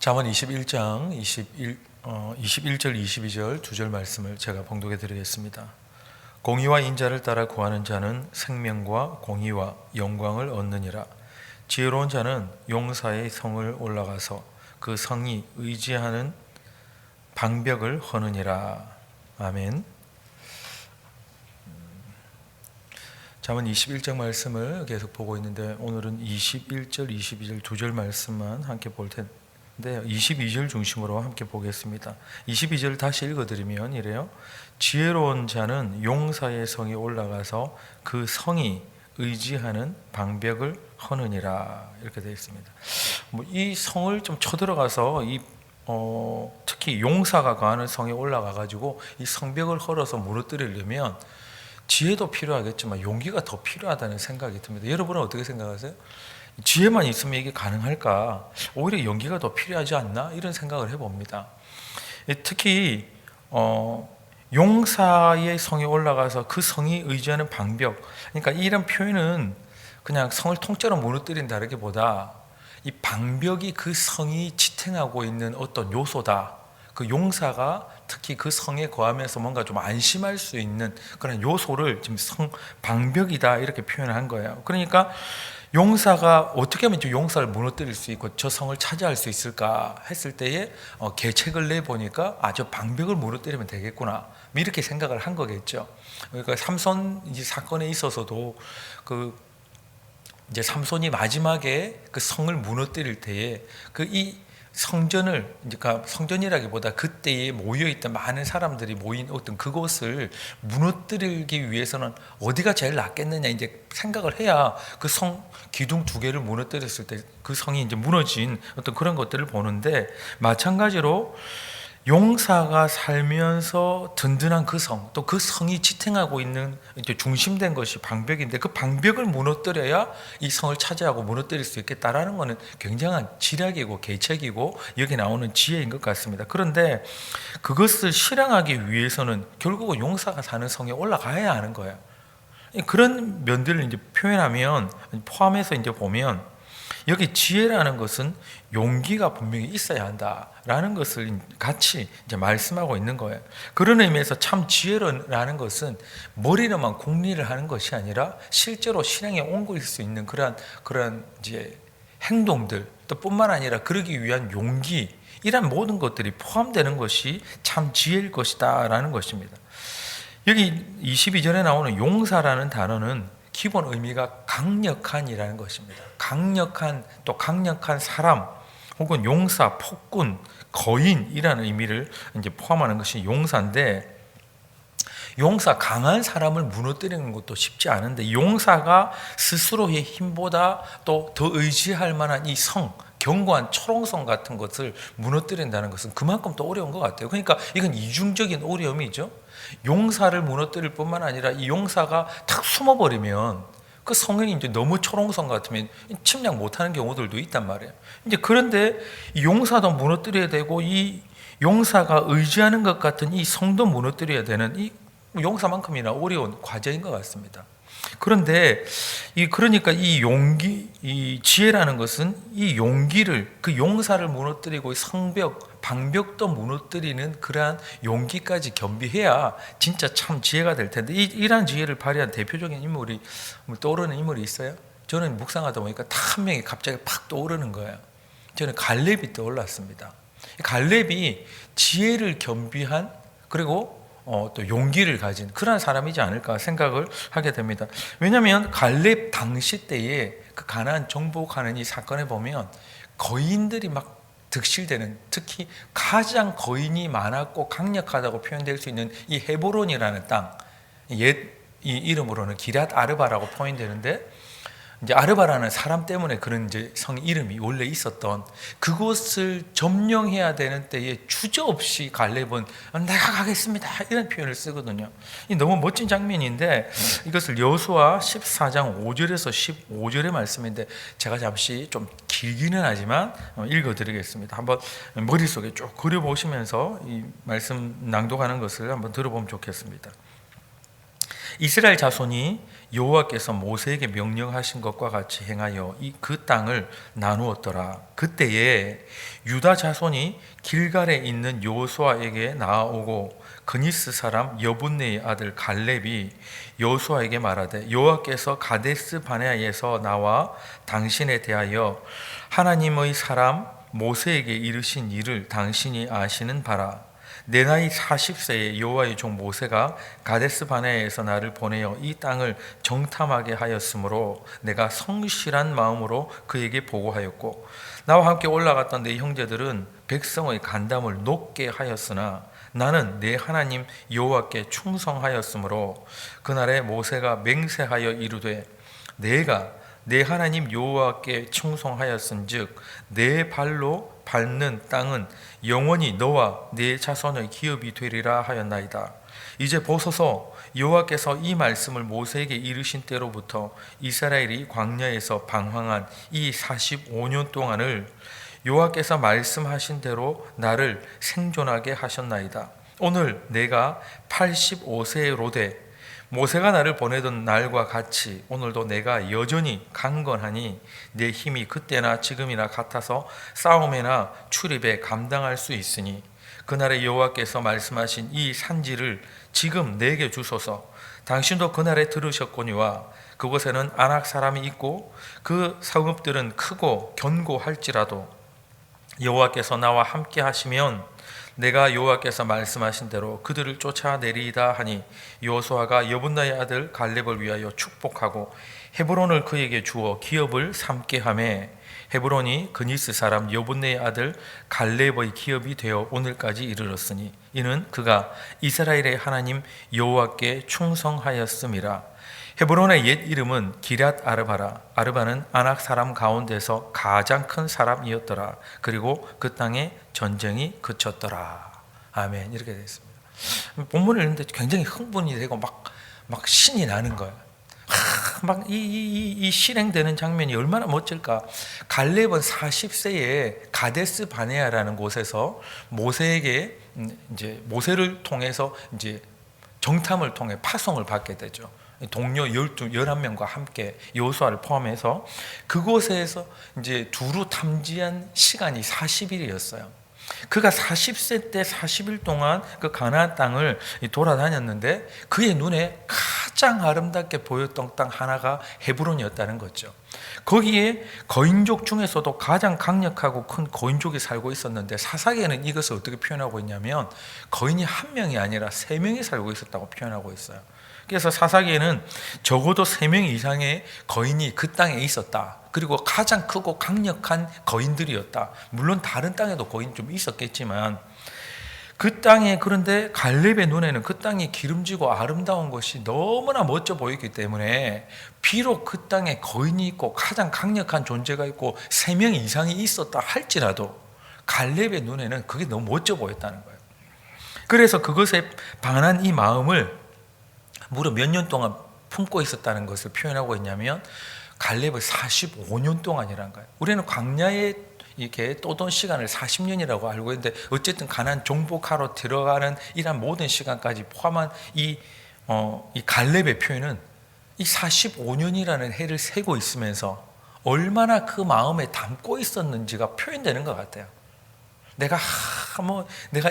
잠언 21장 21절 22절 두 절 말씀을 제가 봉독해 드리겠습니다. 공의와 인자를 따라 구하는 자는 생명과 공의와 영광을 얻느니라. 지혜로운 자는 용사의 성을 올라가서 그 성이 의지하는 방벽을 허느니라. 아멘. 잠언 21장 말씀을 계속 보고 있는데 오늘은 21절 22절 두 절 말씀만 함께 볼 텐데 22절 중심으로 함께 보겠습니다. 22절 다시 읽어드리면 이래요. 지혜로운 자는 용사의 성에 올라가서 그 성이 의지하는 방벽을 허느니라. 이렇게 되어 있습니다. 이 성을 좀 쳐들어가서 특히 용사가 거하는 성에 올라가 가지고 이 성벽을 헐어서 무너뜨리려면 지혜도 필요하겠지만 용기가 더 필요하다는 생각이 듭니다. 여러분은 어떻게 생각하세요? 지혜만 있으면 이게 가능할까? 오히려 용기가 더 필요하지 않나? 이런 생각을 해봅니다. 특히 용사의 성에 올라가서 그 성이 의지하는 방벽, 그러니까 이런 표현은 그냥 성을 통째로 무너뜨린다기보다 이 방벽이 그 성이 지탱하고 있는 어떤 요소다. 그 용사가 특히 그 성에 거하면서 뭔가 좀 안심할 수 있는 그런 요소를 지금 방벽이다 이렇게 표현한 거예요. 그러니까 용사가 어떻게 하면 저 용사를 무너뜨릴 수 있고 저 성을 차지할 수 있을까 했을 때에 계책을 내보니까 저 방벽을 무너뜨리면 되겠구나 이렇게 생각을 한 거겠죠. 그러니까 삼손 사건에 있어서도 이제 삼손이 마지막에 그 성을 무너뜨릴 때에 이 성전을, 그러니까 성전이라기보다 그때에 모여있던 많은 사람들이 모인 어떤 그곳을 무너뜨리기 위해서는 어디가 제일 낫겠느냐 이제 생각을 해야 그 성 기둥 두 개를 무너뜨렸을 때 그 성이 이제 무너진 어떤 그런 것들을 보는데, 마찬가지로 용사가 살면서 든든한 그 성, 또 그 성이 지탱하고 있는 이제 중심된 것이 방벽인데 그 방벽을 무너뜨려야 이 성을 차지하고 무너뜨릴 수 있겠다라는 것은 굉장한 지략이고 계책이고 여기 나오는 지혜인 것 같습니다. 그런데 그것을 실행하기 위해서는 결국은 용사가 사는 성에 올라가야 하는 거예요. 그런 면들을 이제 표현하면 포함해서 이제 보면 여기 지혜라는 것은 용기가 분명히 있어야 한다라는 것을 같이 이제 말씀하고 있는 거예요. 그런 의미에서 참 지혜라는 것은 머리로만 궁리를 하는 것이 아니라 실제로 실행에 옮길 수 있는 그런 이제 행동들, 또 뿐만 아니라 그러기 위한 용기, 이런 모든 것들이 포함되는 것이 참 지혜일 것이다라는 것입니다. 여기 22절에 나오는 용사라는 단어는 기본 의미가 강력한이라는 것입니다. 강력한 사람 혹은 용사, 폭군, 거인이라는 의미를 이제 포함하는 것이 용사인데, 용사 강한 사람을 무너뜨리는 것도 쉽지 않은데 용사가 스스로의 힘보다 또 더 의지할 만한 이 성, 견고한 초롱성 같은 것을 무너뜨린다는 것은 그만큼 또 어려운 것 같아요. 그러니까 이건 이중적인 어려움이죠. 용사를 무너뜨릴 뿐만 아니라 이 용사가 탁 숨어버리면 그 성이 이제 너무 초롱성 같으면 침략 못하는 경우들도 있단 말이에요. 이제 그런데 이 용사도 무너뜨려야 되고 이 용사가 의지하는 것 같은 이 성도 무너뜨려야 되는 이 용사만큼이나 어려운 과제인 것 같습니다. 그런데 그러니까 이 용기, 이 지혜라는 것은 이 용기를, 그 용사를 무너뜨리고 성벽, 방벽도 무너뜨리는 그러한 용기까지 겸비해야 진짜 참 지혜가 될 텐데, 이러한 지혜를 발휘한 대표적인 인물이 떠오르는 인물이 있어요? 저는 묵상하다 보니까 딱 한 명이 갑자기 팍 떠오르는 거예요. 저는 갈렙이 떠올랐습니다. 갈렙이 지혜를 겸비한, 그리고 또 용기를 가진 그런 사람이지 않을까 생각을 하게 됩니다. 왜냐하면 갈렙 당시 때에 그 가나안 정복하는 이 사건에 보면 거인들이 막 득실되는, 특히 가장 거인이 많았고 강력하다고 표현될 수 있는 이 헤브론이라는 땅, 이 이름으로는 기랏 아르바라고 표현되는데, 이제 아르바라는 사람 때문에 그런 이제 성 이름이 원래 있었던 그곳을 점령해야 되는 때에 주저없이 갈렙은 내가 가겠습니다 이런 표현을 쓰거든요. 이 너무 멋진 장면인데 이것을 여호수아 14장 5절에서 15절의 말씀인데 제가 잠시 좀 길기는 하지만 읽어드리겠습니다. 한번 머릿속에 쭉 그려보시면서 이 말씀 낭독하는 것을 한번 들어보면 좋겠습니다. 이스라엘 자손이 여호와께서 모세에게 명령하신 것과 같이 행하여 그 땅을 나누었더라. 그때에 유다 자손이 길갈에 있는 여호수아에게 나아오고 그니스 사람 여분네의 아들 갈렙이 여호수아에게 말하되 여호와께서 가데스 바네아에서 나와 당신에 대하여 하나님의 사람 모세에게 이르신 일을 당신이 아시는 바라. 내 나이 40세에 여호와의 종 모세가 가데스 바네아에서 나를 보내어 이 땅을 정탐하게 하였으므로 내가 성실한 마음으로 그에게 보고하였고 나와 함께 올라갔던 내 형제들은 백성의 간담을 높게 하였으나 나는 내 하나님 여호와께 충성하였으므로 그날에 모세가 맹세하여 이르되 내가 내 하나님 여호와께 충성하였은즉 내 발로 밟는 땅은 영원히 너와 네 자손의 기업이 되리라 하였나이다. 이제 보소서 여호와께서 이 말씀을 모세에게 이르신 때로부터 이스라엘이 광야에서 방황한 이 45년 동안을 여호와께서 말씀하신 대로 나를 생존하게 하셨나이다. 오늘 내가 85세로되 모세가 나를 보내던 날과 같이 오늘도 내가 여전히 강건하니 내 힘이 그때나 지금이나 같아서 싸움이나 출입에 감당할 수 있으니 그날에 여호와께서 말씀하신 이 산지를 지금 내게 주소서. 당신도 그날에 들으셨거니와 그곳에는 아낙 사람이 있고 그 성읍들은 크고 견고할지라도 여호와께서 나와 함께 하시면 내가 여호와께서 말씀하신 대로 그들을 쫓아내리이다 하니 여호수아가 여분나의 아들 갈렙을 위하여 축복하고 헤브론을 그에게 주어 기업을 삼게 하매 헤브론이 그니스 사람 여분나의 아들 갈렙의 기업이 되어 오늘까지 이르렀으니 이는 그가 이스라엘의 하나님 여호와께 충성하였음이라. 헤브론의 옛 이름은 기럇 아르바라. 아르바는 아낙 사람 가운데서 가장 큰 사람이었더라. 그리고 그 땅에 전쟁이 그쳤더라. 아멘. 이렇게 되어 있습니다. 본문을 읽는데 굉장히 흥분이 되고 막 신이 나는 거야. 막 이 실행되는 장면이 얼마나 멋질까. 갈렙은 40세에 가데스 바네아라는 곳에서 모세에게 이제 모세를 통해서 이제 정탐을 통해 파송을 받게 되죠. 동료 11명과 함께 여호수아를 포함해서 그곳에서 이제 두루 탐지한 시간이 40일이었어요. 그가 40세 때 40일 동안 그 가나안 땅을 돌아다녔는데 그의 눈에 가장 아름답게 보였던 땅 하나가 헤브론이었다는 거죠. 거기에 거인족 중에서도 가장 강력하고 큰 거인족이 살고 있었는데 사사기에는 이것을 어떻게 표현하고 있냐면 거인이 한 명이 아니라 3명이 살고 있었다고 표현하고 있어요. 그래서 사사기에는 적어도 3명 이상의 거인이 그 땅에 있었다. 그리고 가장 크고 강력한 거인들이었다. 물론 다른 땅에도 거인이 좀 있었겠지만 그 땅에, 그런데 갈렙의 눈에는 그 땅이 기름지고 아름다운 것이 너무나 멋져 보였기 때문에 비록 그 땅에 거인이 있고 가장 강력한 존재가 있고 3명 이상이 있었다 할지라도 갈렙의 눈에는 그게 너무 멋져 보였다는 거예요. 그래서 그것에 반한 이 마음을 무려 몇 년 동안 품고 있었다는 것을 표현하고 있냐면 갈렙을 45년 동안이라는 거예요. 우리는 광야에 이렇게 떠돈 시간을 40년이라고 알고 있는데 어쨌든 가나안 정복하러 들어가는 이런 모든 시간까지 포함한 이 갈렙의 표현은 이 45년이라는 해를 세고 있으면서 얼마나 그 마음에 담고 있었는지가 표현되는 것 같아요. 내가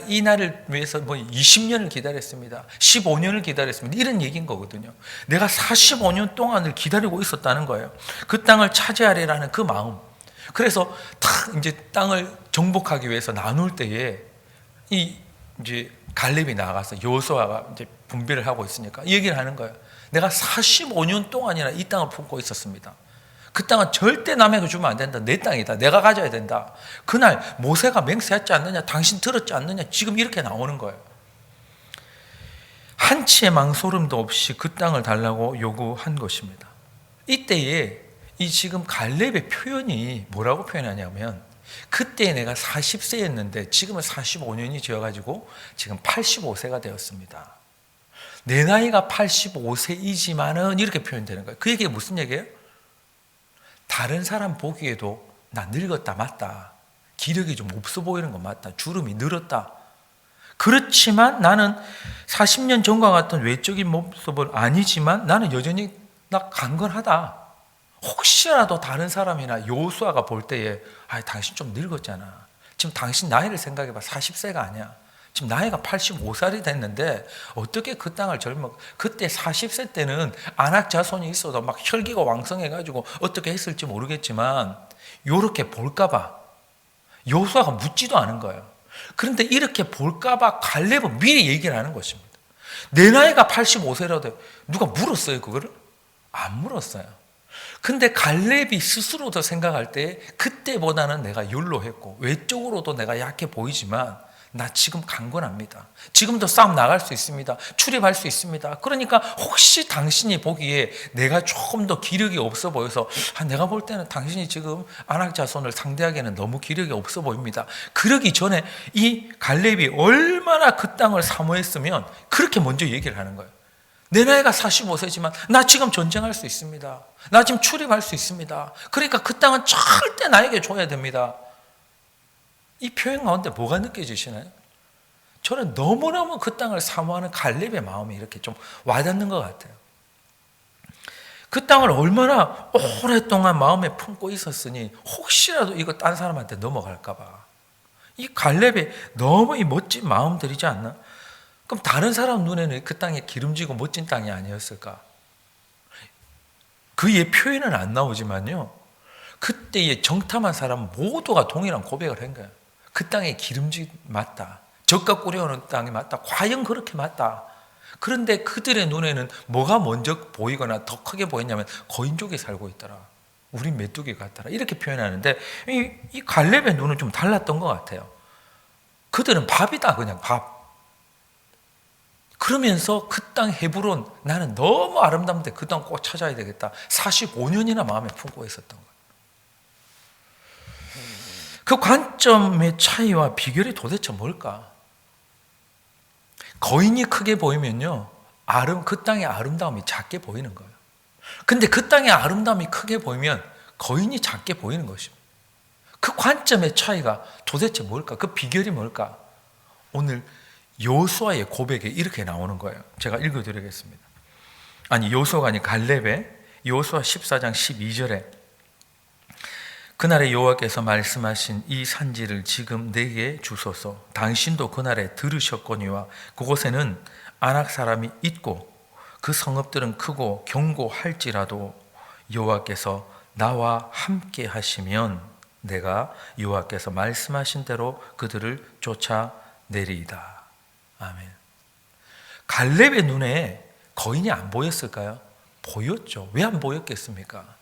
이 날을 위해서 20년을 기다렸습니다. 15년을 기다렸습니다. 이런 얘기인 거거든요. 내가 45년 동안을 기다리고 있었다는 거예요. 그 땅을 차지하리라는 그 마음. 그래서 딱 이제 땅을 정복하기 위해서 나눌 때에 이제 갈렙이 나가서 여호수아가 이제 분배를 하고 있으니까 이 얘기를 하는 거예요. 내가 45년 동안이나 이 땅을 품고 있었습니다. 그 땅은 절대 남에게 주면 안 된다. 내 땅이다. 내가 가져야 된다. 그날 모세가 맹세했지 않느냐? 당신 들었지 않느냐? 지금 이렇게 나오는 거예요. 한치의 망설임도 없이 그 땅을 달라고 요구한 것입니다. 이때에 이 지금 갈렙의 표현이 뭐라고 표현하냐면 그때 내가 40세였는데 지금은 45년이 지어가지고 지금 85세가 되었습니다. 내 나이가 85세이지만은 이렇게 표현되는 거예요. 그 얘기가 무슨 얘기예요? 다른 사람 보기에도 나 늙었다 맞다. 기력이 좀 없어 보이는 거 맞다. 주름이 늘었다. 그렇지만 나는 40년 전과 같은 외적인 모습은 아니지만 나는 여전히 나 강건하다. 혹시라도 다른 사람이나 요수아가 볼 때에 당신 좀 늙었잖아. 지금 당신 나이를 생각해봐. 40세가 아니야. 지금 나이가 85살이 됐는데 어떻게 그 땅을 그때 40세 때는 안악 자손이 있어도 막 혈기가 왕성해가지고 어떻게 했을지 모르겠지만 요렇게 볼까봐 요수아가 묻지도 않은 거예요. 그런데 이렇게 볼까봐 갈렙은 미리 얘기를 하는 것입니다. 내 나이가 85세라도 누가 물었어요 그거를? 안 물었어요. 근데 갈렙이 스스로도 생각할 때 그때보다는 내가 연로했고 외적으로도 내가 약해 보이지만 나 지금 강건합니다. 지금도 싸움 나갈 수 있습니다. 출입할 수 있습니다. 그러니까 혹시 당신이 보기에 내가 조금 더 기력이 없어 보여서 내가 볼 때는 당신이 지금 안악 자손을 상대하기에는 너무 기력이 없어 보입니다. 그러기 전에 이 갈렙이 얼마나 그 땅을 사모했으면 그렇게 먼저 얘기를 하는 거예요. 내 나이가 45세지만 나 지금 전쟁할 수 있습니다. 나 지금 출입할 수 있습니다. 그러니까 그 땅은 절대 나에게 줘야 됩니다. 이 표현 가운데 뭐가 느껴지시나요? 저는 너무너무 그 땅을 사모하는 갈렙의 마음이 이렇게 좀 와닿는 것 같아요. 그 땅을 얼마나 오랫동안 마음에 품고 있었으니 혹시라도 이거 딴 사람한테 넘어갈까 봐. 이 갈렙의 너무 이 멋진 마음들이지 않나? 그럼 다른 사람 눈에는 그 땅이 기름지고 멋진 땅이 아니었을까? 그의 표현은 안 나오지만요. 그때의 정탐한 사람 모두가 동일한 고백을 한 거예요. 그 땅에 기름지 맞다. 젖과 꿀이 오는 땅이 맞다. 과연 그렇게 맞다. 그런데 그들의 눈에는 뭐가 먼저 보이거나 더 크게 보였냐면 거인족이 살고 있더라. 우린 메뚜기 같더라. 이렇게 표현하는데 이 갈렙의 눈은 좀 달랐던 것 같아요. 그들은 밥이다. 그냥 밥. 그러면서 그 땅 헤브론 나는 너무 아름다운데 그 땅 꼭 찾아야 되겠다. 45년이나 마음에 품고 있었던 거예요. 그 관점의 차이와 비결이 도대체 뭘까? 거인이 크게 보이면요, 그 땅의 아름다움이 작게 보이는 거예요. 근데 그 땅의 아름다움이 크게 보이면 거인이 작게 보이는 것입니다. 그 관점의 차이가 도대체 뭘까? 그 비결이 뭘까? 오늘 요수아의 고백에 이렇게 나오는 거예요. 제가 읽어드리겠습니다. 요수아가 아니 갈렙의 요수아 14장 12절에 그날에 여호와께서 말씀하신 이 산지를 지금 내게 주소서. 당신도 그날에 들으셨거니와 그곳에는 아낙 사람이 있고 그 성읍들은 크고 견고할지라도 여호와께서 나와 함께 하시면 내가 여호와께서 말씀하신 대로 그들을 쫓아내리이다. 아멘. 갈렙의 눈에 거인이 안 보였을까요? 보였죠. 왜 안 보였겠습니까?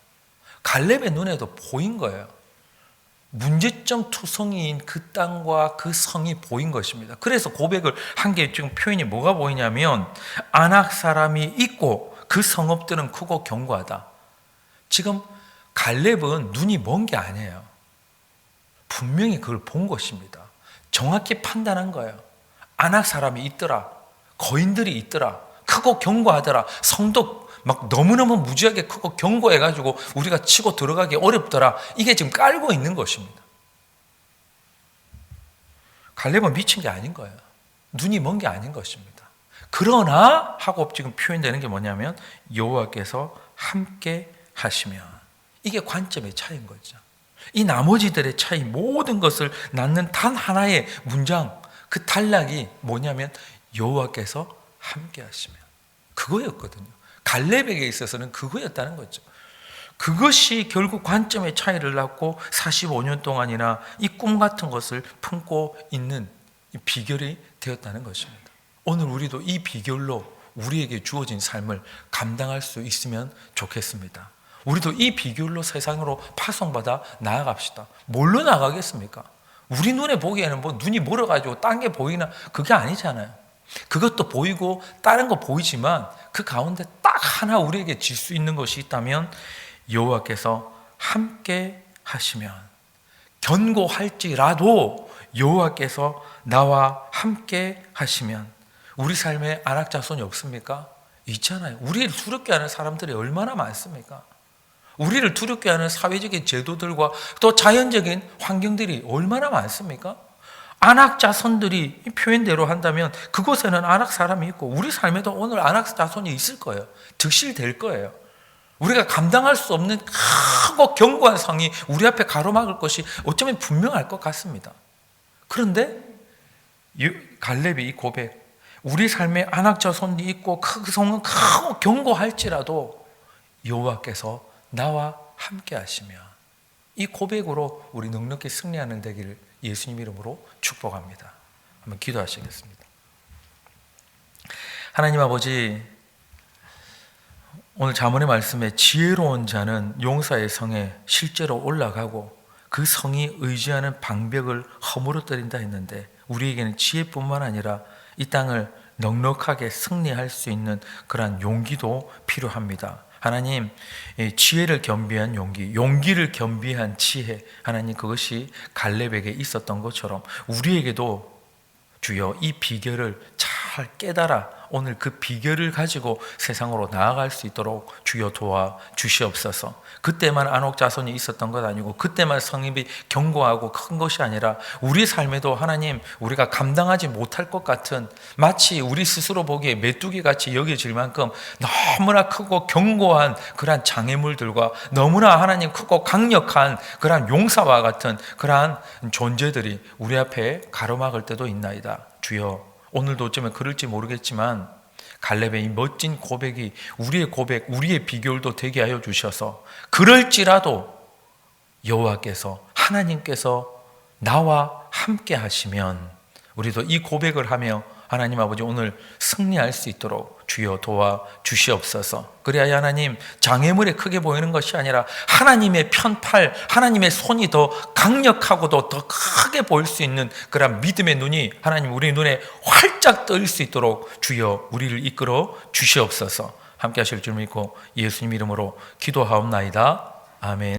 갈렙의 눈에도 보인 거예요. 문제점 투성이인 그 땅과 그 성이 보인 것입니다. 그래서 고백을 한 게 지금 표현이 뭐가 보이냐면 아낙 사람이 있고 그 성읍들은 크고 견고하다. 지금 갈렙은 눈이 먼 게 아니에요. 분명히 그걸 본 것입니다. 정확히 판단한 거예요. 아낙 사람이 있더라. 거인들이 있더라. 크고 견고하더라. 성도 막 너무너무 무지하게 크고 견고해가지고 우리가 치고 들어가기 어렵더라. 이게 지금 깔고 있는 것입니다. 갈렙은 미친 게 아닌 거예요. 눈이 먼 게 아닌 것입니다. 그러나 하고 지금 표현되는 게 뭐냐면 여호와께서 함께 하시면, 이게 관점의 차이인 거죠. 이 나머지들의 차이, 모든 것을 낳는 단 하나의 문장, 그 단락이 뭐냐면 여호와께서 함께 하시면, 그거였거든요. 갈렙에게 있어서는 그거였다는 거죠. 그것이 결국 관점의 차이를 낳고 45년 동안이나 이 꿈 같은 것을 품고 있는 이 비결이 되었다는 것입니다. 오늘 우리도 이 비결로 우리에게 주어진 삶을 감당할 수 있으면 좋겠습니다. 우리도 이 비결로 세상으로 파송받아 나아갑시다. 뭘로 나가겠습니까? 우리 눈에 보기에는 뭐 눈이 멀어가지고 딴 게 보이나, 그게 아니잖아요. 그것도 보이고 다른 거 보이지만 그 가운데 딱 하나 우리에게 질 수 있는 것이 있다면 여호와께서 함께 하시면, 견고할지라도 여호와께서 나와 함께 하시면. 우리 삶에 안악 자손이 없습니까? 있잖아요. 우리를 두렵게 하는 사람들이 얼마나 많습니까? 우리를 두렵게 하는 사회적인 제도들과 또 자연적인 환경들이 얼마나 많습니까? 안악 자손들이 이 표현대로 한다면 그곳에는 안악 사람이 있고 우리 삶에도 오늘 안악 자손이 있을 거예요. 득실될 거예요. 우리가 감당할 수 없는 크고 견고한 성이 우리 앞에 가로막을 것이 어쩌면 분명할 것 같습니다. 그런데 갈렙의 이 고백, 우리 삶에 안악 자손이 있고 그 성은 크고 견고할지라도 여호와께서 나와 함께 하시며, 이 고백으로 우리 넉넉히 승리하는 되기를 예수님 이름으로 축복합니다. 한번 기도하시겠습니다. 하나님 아버지, 오늘 잠언의 말씀에 지혜로운 자는 용사의 성에 실제로 올라가고 그 성이 의지하는 방벽을 허물어뜨린다 했는데, 우리에게는 지혜뿐만 아니라 이 땅을 넉넉하게 승리할 수 있는 그러한 용기도 필요합니다. 하나님, 지혜를 겸비한 용기, 용기를 겸비한 지혜, 하나님 그것이 갈렙에게 있었던 것처럼 우리에게도 주여 이 비결을 잘 깨달아 오늘 그 비결을 가지고 세상으로 나아갈 수 있도록 주여 도와 주시옵소서. 그때만 안옥 자손이 있었던 것 아니고 그때만 성립이 견고하고 큰 것이 아니라 우리 삶에도 하나님, 우리가 감당하지 못할 것 같은, 마치 우리 스스로 보기에 메뚜기 같이 여겨질 만큼 너무나 크고 견고한 그러한 장애물들과 너무나 하나님 크고 강력한 그러한 용사와 같은 그러한 존재들이 우리 앞에 가로막을 때도 있나이다. 주여, 오늘도 어쩌면 그럴지 모르겠지만 갈렙의 이 멋진 고백이 우리의 고백, 우리의 비결도 되게 하여 주셔서, 그럴지라도 여호와께서, 하나님께서 나와 함께 하시면 우리도 이 고백을 하며 하나님 아버지 오늘 승리할 수 있도록 주여 도와 주시옵소서. 그래야 하나님, 장애물이 크게 보이는 것이 아니라 하나님의 편팔, 하나님의 손이 더 강력하고도 더 크게 보일 수 있는 그런 믿음의 눈이 하나님 우리 눈에 활짝 떠일 수 있도록 주여 우리를 이끌어 주시옵소서. 함께 하실 줄 믿고 예수님 이름으로 기도하옵나이다. 아멘.